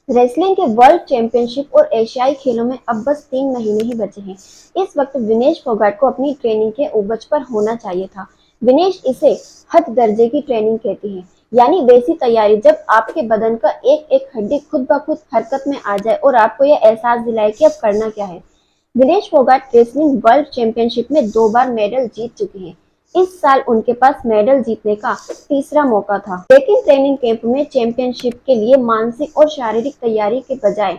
Wrestling के world championship और एशियाई खेलों में अब बस 3 महीने ही बचे हैं। इस वक्त विनेश फोगाट को अपनी ट्रेनिंग के ओबज पर होना चाहिए था। विनेश इसे हद दर्जे की ट्रेनिंग कहती है, यानी वैसी तैयारी जब आपके बदन का एक एक हड्डी खुद ब खुद हरकत में आ जाए और आपको यह एहसास दिलाए कि अब करना क्या है। Vinesh Phogat wrestling world championship में 2 बार मेडल जीत चुके हैं। इस साल उनके पास मेडल जीतने का तीसरा मौका था, लेकिन ट्रेनिंग कैंप में चैंपियनशिप के लिए मानसिक और शारीरिक तैयारी के बजाय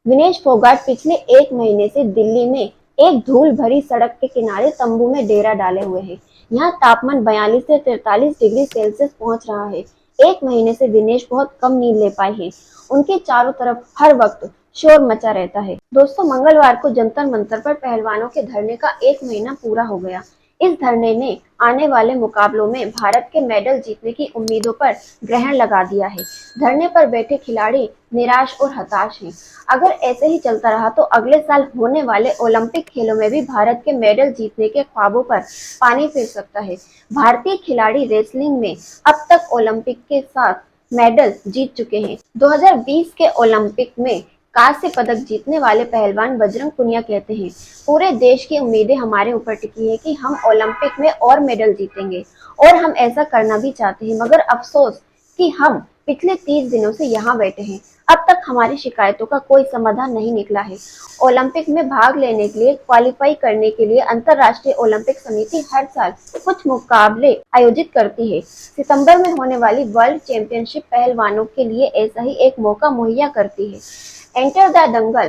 विनेश फोगाट पिछले 1 महीने से दिल्ली में एक धूल भरी सड़क के किनारे तंबू में डेरा डाले हुए हैं। यहाँ तापमान 42 से 43 डिग्री सेल्सियस पहुंच रहा है। 1 महीने से विनेश बहुत कम नींद ले पाए हैं। उनके चारों तरफ हर वक्त शोर मचा रहता है। दोस्तों, मंगलवार को जंतर मंतर पर पहलवानों के धरने का 1 महीना पूरा हो गया। इस धरने ने आने वाले मुकाबलों में भारत के मेडल जीतने की उम्मीदों पर ग्रहण लगा दिया है। धरने पर बैठे खिलाड़ी निराश और हताश हैं। अगर ऐसे ही चलता रहा तो अगले साल होने वाले ओलंपिक खेलों में भी भारत के मेडल जीतने के ख्वाबों पर पानी फिर सकता है। भारतीय खिलाड़ी रेसलिंग में अब तक ओलंपिक के 7 मेडल जीत चुके हैं। 2020 के ओलंपिक में कांस्य पदक जीतने वाले पहलवान बजरंग पुनिया कहते हैं, पूरे देश की उम्मीदें हमारे ऊपर टिकी है कि हम ओलंपिक में और मेडल जीतेंगे और हम ऐसा करना भी चाहते हैं, मगर अफसोस कि हम पिछले 30 दिनों से यहाँ बैठे हैं। अब तक हमारी शिकायतों का कोई समाधान नहीं निकला है। ओलंपिक में भाग लेने के लिए क्वालिफाई करने के लिए अंतर्राष्ट्रीय ओलंपिक समिति हर साल कुछ मुकाबले आयोजित करती है। सितंबर में होने वाली वर्ल्ड चैंपियनशिप पहलवानों के लिए ऐसा ही एक मौका मुहैया करती है। Enter the Dangal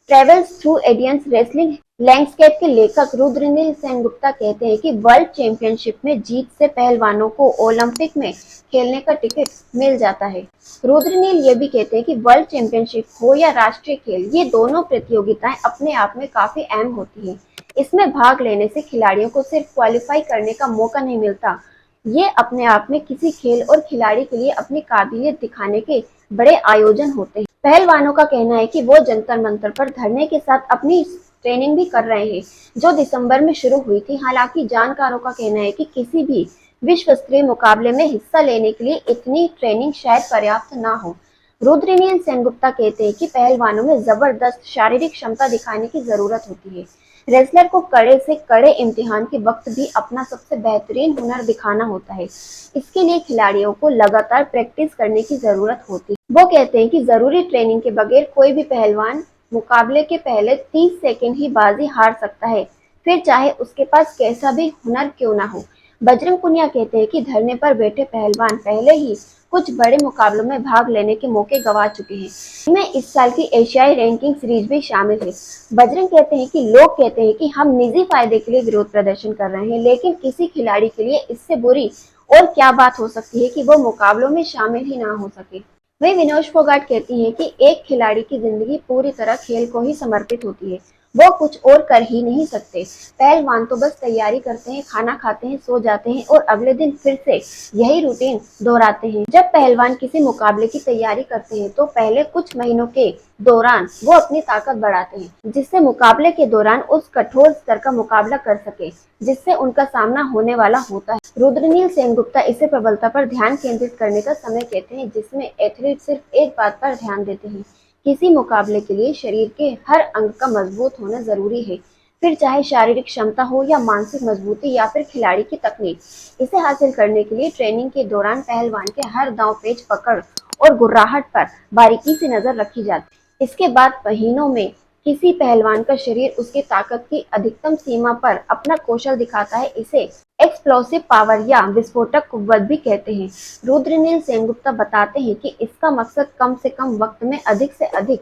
travels through एडियंस रेसलिंग लैंडस्केप के लेखक रुद्रनील सेनगुप्ता कहते हैं कि वर्ल्ड चैंपियनशिप में जीत से पहलवानों को ओलंपिक में खेलने का टिकट मिल जाता है। रुद्रनील ये भी कहते हैं कि वर्ल्ड चैंपियनशिप हो या राष्ट्रीय खेल, ये दोनों प्रतियोगिताएं अपने आप में काफी अहम होती हैं। इसमें भाग लेने से खिलाड़ियों को सिर्फ क्वालिफाई करने का मौका नहीं मिलता, ये अपने आप में किसी खेल और खिलाड़ी के लिए अपनी काबिलियत दिखाने के बड़े आयोजन होते हैं। पहलवानों का कहना है कि वो जंतर मंतर पर धरने के साथ अपनी ट्रेनिंग भी कर रहे हैं, जो दिसंबर में शुरू हुई थी। हालांकि जानकारों का कहना है कि किसी भी विश्व स्तरीय मुकाबले में हिस्सा लेने के लिए इतनी ट्रेनिंग शायद पर्याप्त ना हो। रुद्रनील सेनगुप्ता कहते हैं कि पहलवानों में जबरदस्त शारीरिक क्षमता दिखाने की जरूरत होती है। रेसलर को कड़े से कड़े इम्तिहान के वक्त भी अपना सबसे बेहतरीन हुनर दिखाना होता है। इसके लिए खिलाड़ियों को लगातार प्रैक्टिस करने की जरूरत होती है। वो कहते हैं कि जरूरी ट्रेनिंग के बगैर कोई भी पहलवान मुकाबले के पहले 30 सेकंड ही बाजी हार सकता है, फिर चाहे उसके पास कैसा भी हुनर क्यों ना हो। बजरंग पुनिया कहते हैं कि धरने पर बैठे पहलवान पहले ही कुछ बड़े मुकाबलों में भाग लेने के मौके गंवा चुके हैं। इनमें इस साल की एशियाई रैंकिंग सीरीज भी शामिल है। बजरंग कहते हैं कि लोग कहते हैं कि हम निजी फायदे के लिए विरोध प्रदर्शन कर रहे हैं, लेकिन किसी खिलाड़ी के लिए इससे बुरी और क्या बात हो सकती है कि वो मुकाबलों में शामिल ही ना हो सके। वहीं विनेश फोगाट कहती हैं कि एक खिलाड़ी की जिंदगी पूरी तरह खेल को ही समर्पित होती है, वो कुछ और कर ही नहीं सकते। पहलवान तो बस तैयारी करते हैं, खाना खाते हैं, सो जाते हैं और अगले दिन फिर से यही रूटीन दोहराते हैं। जब पहलवान किसी मुकाबले की तैयारी करते हैं तो पहले कुछ महीनों के दौरान वो अपनी ताकत बढ़ाते हैं, जिससे मुकाबले के दौरान उस कठोर स्तर का मुकाबला कर सके जिससे उनका सामना होने वाला होता है। रुद्रनील सेनगुप्ता इसे प्रबलता पर ध्यान केंद्रित करने का समय कहते हैं, जिसमें एथलीट सिर्फ एक बात पर ध्यान देते हैं, किसी मुकाबले के लिए शरीर के हर अंग का मजबूत होना जरूरी है, फिर चाहे शारीरिक क्षमता हो या मानसिक मजबूती या फिर खिलाड़ी की तकनीक। इसे हासिल करने के लिए ट्रेनिंग के दौरान पहलवान के हर दांव पेच, पकड़ और गुर्राहट पर बारीकी से नजर रखी जाती है। इसके बाद महीनों में किसी पहलवान का शरीर उसकी ताकत की अधिकतम सीमा पर अपना कौशल दिखाता है, इसे एक्सप्लोसिव पावर या विस्फोटक कुव्वत भी कहते हैं। रुद्रनील सेनगुप्ता बताते हैं कि इसका मकसद कम से कम वक्त में अधिक से अधिक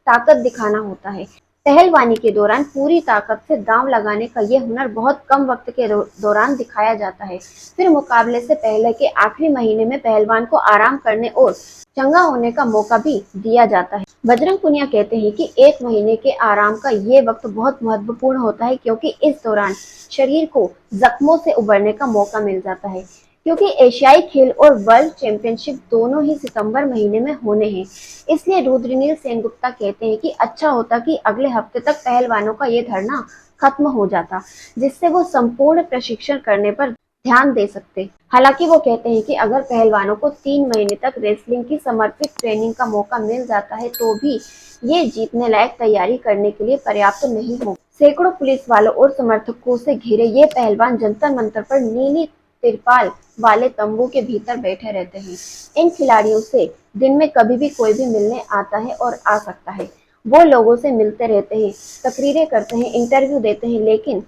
ताकत दिखाना होता है। पहलवानी के दौरान पूरी ताकत से दांव लगाने का ये हुनर बहुत कम वक्त के दौरान दिखाया जाता है। फिर मुकाबले से पहले के आखिरी महीने में पहलवान को आराम करने और चंगा होने का मौका भी दिया जाता है। बजरंग पुनिया कहते हैं कि 1 महीने के आराम का ये वक्त बहुत महत्वपूर्ण होता है, क्योंकि इस दौरान शरीर को जख्मों से उबरने का मौका मिल जाता है। क्योंकि एशियाई खेल और वर्ल्ड चैंपियनशिप दोनों ही सितंबर महीने में होने हैं, इसलिए रुद्रनील सेनगुप्ता कहते हैं कि अच्छा होता कि अगले हफ्ते तक पहलवानों का ये धरना खत्म हो जाता, जिससे वो संपूर्ण प्रशिक्षण करने पर ध्यान दे सकते। हालांकि वो कहते हैं कि अगर पहलवानों को 3 महीने तक रेसलिंग की समर्पित ट्रेनिंग का मौका मिल जाता है तो भी ये जीतने लायक तैयारी करने के लिए पर्याप्त नहीं हो। सैकड़ों पुलिस वालों और समर्थकों से घिरे ये पहलवान जंतर मंतर पर नीली तिरपाल वाले तंबू के भीतर बैठे रहते हैं। इन खिलाड़ियों से दिन में कभी भी कोई भी मिलने आता है और आ सकता है। वो लोगों से मिलते रहते हैं, तकरीरें करते हैं, इंटरव्यू देते हैं, लेकिन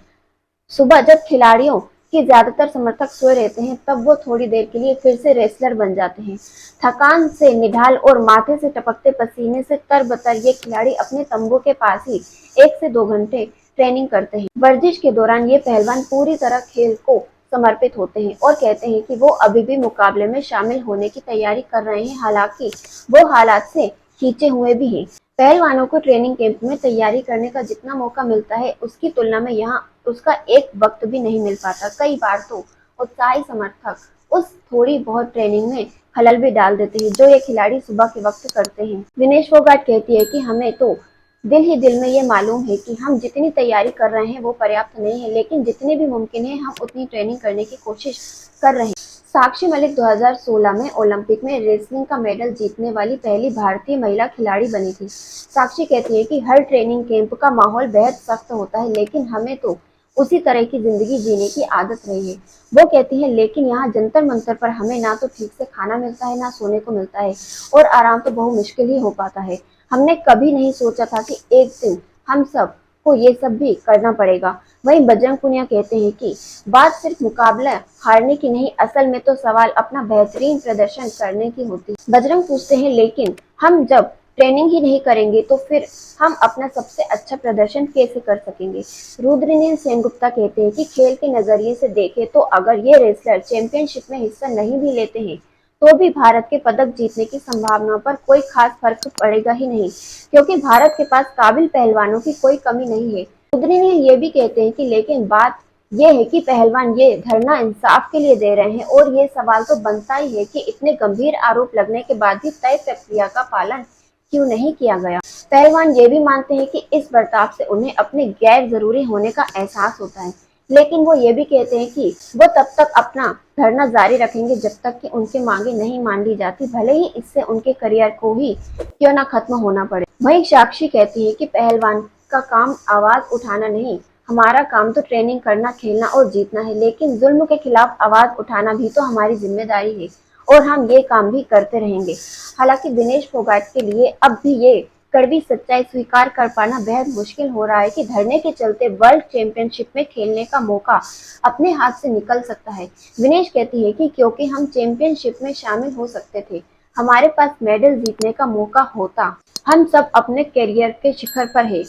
सुबह जब खिलाड़ियों के ज्यादातर समर्थक सोए रहते हैं तब वो थोड़ी देर के लिए फिर से रेसलर बन जाते हैं। थकान से निढाल और माथे से टपकते पसीने से तरबतर ये खिलाड़ी अपने तंबू के पास ही 1 से 2 घंटे ट्रेनिंग करते हैं। वर्जिश के दौरान ये पहलवान पूरी तरह खेल को समर्पित होते हैं और कहते हैं कि वो अभी भी मुकाबले में शामिल होने की तैयारी कर रहे हैं, हालांकि वो हालात से खींचे हुए भी हैं। पहलवानों को ट्रेनिंग कैंप में तैयारी करने का जितना मौका मिलता है उसकी तुलना में यहाँ उसका एक वक्त भी नहीं मिल पाता। कई बार तो उत्साही समर्थक उस थोड़ी बहुत ट्रेनिंग में खलल भी डाल देते हैं जो ये खिलाड़ी सुबह के वक्त करते हैं। विनेश फोगाट कहती है कि हमें तो दिल ही दिल में ये मालूम है कि हम जितनी तैयारी कर रहे हैं वो पर्याप्त नहीं है, लेकिन जितनी भी मुमकिन है हम उतनी ट्रेनिंग करने की कोशिश कर रहे हैं। साक्षी मलिक 2016 में ओलंपिक में रेसलिंग का मेडल जीतने वाली पहली भारतीय महिला खिलाड़ी बनी थी। साक्षी कहती है कि हर ट्रेनिंग कैंप का माहौल बेहद सख्त होता है, लेकिन हमें तो उसी तरह की जिंदगी जीने की आदत रही है। वो कहती है लेकिन यहाँ जंतर मंतर पर हमें ना तो ठीक से खाना मिलता है, ना सोने को मिलता है, और आराम तो बहुत मुश्किल ही हो पाता है। हमने कभी नहीं सोचा था कि एक दिन हम सब को ये सब भी करना पड़ेगा। वहीं बजरंग पुनिया कहते हैं कि बात सिर्फ मुकाबला हारने की नहीं, असल में तो सवाल अपना बेहतरीन प्रदर्शन करने की होती है। बजरंग पूछते हैं लेकिन हम जब ट्रेनिंग ही नहीं करेंगे तो फिर हम अपना सबसे अच्छा प्रदर्शन कैसे कर सकेंगे। रुद्रनील सेनगुप्ता कहते हैं कि खेल के नजरिए से देखें तो अगर ये रेसलर चैंपियनशिप में हिस्सा नहीं भी लेते हैं तो भी भारत के पदक जीतने की संभावनाओं पर कोई खास फर्क पड़ेगा ही नहीं, क्योंकि भारत के पास काबिल पहलवानों की कोई कमी नहीं है। रुद्रनील ये भी कहते हैं कि लेकिन बात ये है कि पहलवान ये धरना इंसाफ के लिए दे रहे हैं और ये सवाल तो बनता ही है कि इतने गंभीर आरोप लगने के बाद भी तय प्रक्रिया का पालन क्यों नहीं किया गया। पहलवान ये भी मानते हैं कि इस बर्ताव से उन्हें अपने गैर जरूरी होने का एहसास होता है, लेकिन वो ये भी कहते हैं कि वो तब तक अपना धरना जारी रखेंगे जब तक कि उनकी मांगे नहीं मान ली जाती, भले ही इससे उनके करियर को ही क्यों ना खत्म होना पड़े। वहीं साक्षी कहती है कि पहलवान का काम आवाज उठाना नहीं, हमारा काम तो ट्रेनिंग करना, खेलना और जीतना है, लेकिन जुल्म के खिलाफ आवाज उठाना भी तो हमारी जिम्मेदारी है और हम ये काम भी करते रहेंगे। हालांकि दिनेश फोगाट के लिए अब भी ये कड़वी सच्चाई स्वीकार कर पाना बेहद मुश्किल हो रहा है कि धरने के चलते वर्ल्ड चैंपियनशिप में खेलने का मौका अपने हाथ से निकल सकता है। विनेश कहती है कि क्योंकि हम चैंपियनशिप में शामिल हो सकते थे, हमारे पास मेडल जीतने का मौका होता, हम सब अपने करियर के शिखर पर है।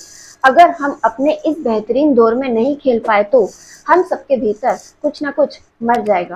अगर हम अपने इस बेहतरीन दौर में नहीं खेल पाए तो हम सबके भीतर कुछ न कुछ मर जाएगा।